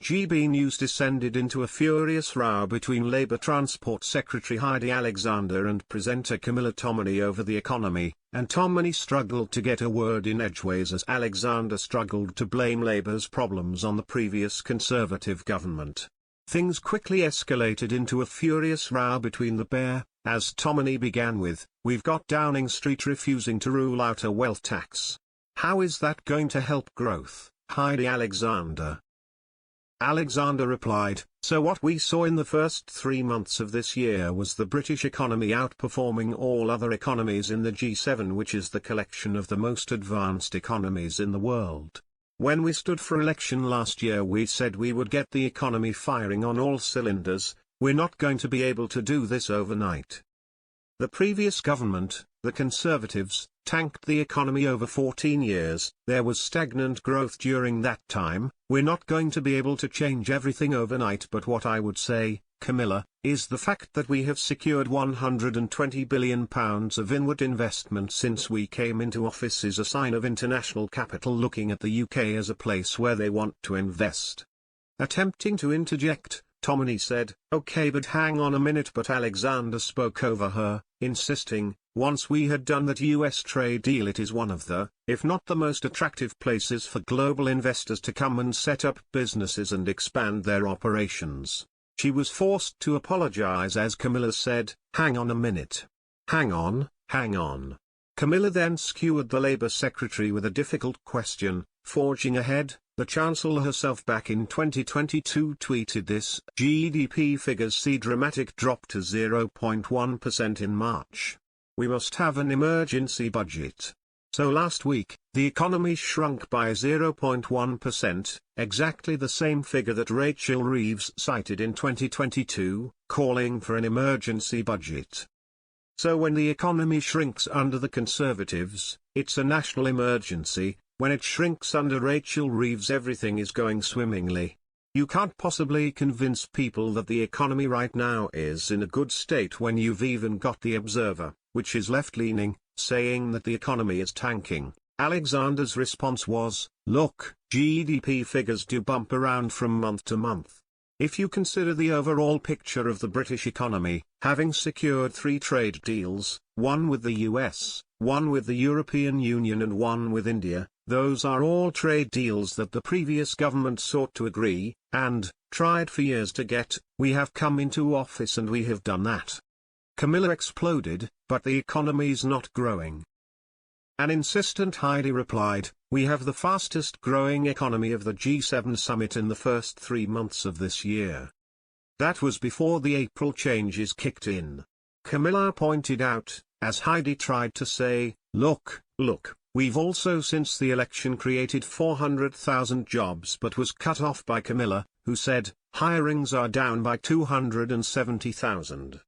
GB News descended into a furious row between Labour Transport Secretary Heidi Alexander and presenter Camilla Tominey over the economy, and Tominey struggled to get a word in edgeways as Alexander struggled to blame Labour's problems on the previous Conservative government. Things quickly escalated into a furious row between the pair, as Tominey began with, "We've got Downing Street refusing to rule out a wealth tax. How is that going to help growth, Heidi Alexander?" Alexander replied, "So what we saw in the first 3 months of this year was the British economy outperforming all other economies in the G7, which is the collection of the most advanced economies in the world. When we stood for election last year we said we would get the economy firing on all cylinders. We're not going to be able to do this overnight. The previous government, the Conservatives, tanked the economy over 14 years, there was stagnant growth during that time. We're not going to be able to change everything overnight, but what I would say, Camilla, is the fact that we have secured £120 billion of inward investment since we came into office is a sign of international capital looking at the UK as a place where they want to invest." Attempting to interject, Tominey said, "Okay, but hang on a minute," but Alexander spoke over her, insisting, "Once we had done that US trade deal, it is one of the, if not the most attractive places for global investors to come and set up businesses and expand their operations." She was forced to apologize as Camilla said, "Hang on a minute. Hang on, hang on." Camilla then skewered the Labour Secretary with a difficult question. Forging ahead, the Chancellor herself back in 2022 tweeted this: "GDP figures see dramatic drop to 0.1% in March. We must have an emergency budget." So last week, the economy shrunk by 0.1%, exactly the same figure that Rachel Reeves cited in 2022, calling for an emergency budget. So when the economy shrinks under the Conservatives, it's a national emergency. When it shrinks under Rachel Reeves, everything is going swimmingly. You can't possibly convince people that the economy right now is in a good state when you've even got The Observer, which is left-leaning, saying that the economy is tanking. Alexander's response was, "Look, GDP figures do bump around from month to month. If you consider the overall picture of the British economy, having secured 3 trade deals, one with the US, one with the European Union and one with India, those are all trade deals that the previous government sought to agree, and tried for years to get. We have come into office and we have done that." Camilla exploded, "But the economy's not growing." An insistent Heidi replied, "We have the fastest growing economy of the G7 summit in the first 3 months of this year." That was before the April changes kicked in. Camilla pointed out, as Heidi tried to say, look, we've also since the election created 400,000 jobs, but was cut off by Camilla, who said, "Hirings are down by 270,000.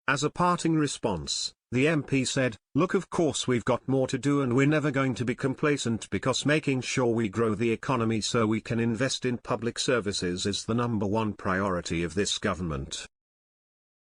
As a parting response, the MP said, "Look, of course we've got more to do and we're never going to be complacent because making sure we grow the economy so we can invest in public services is the #1 priority of this government."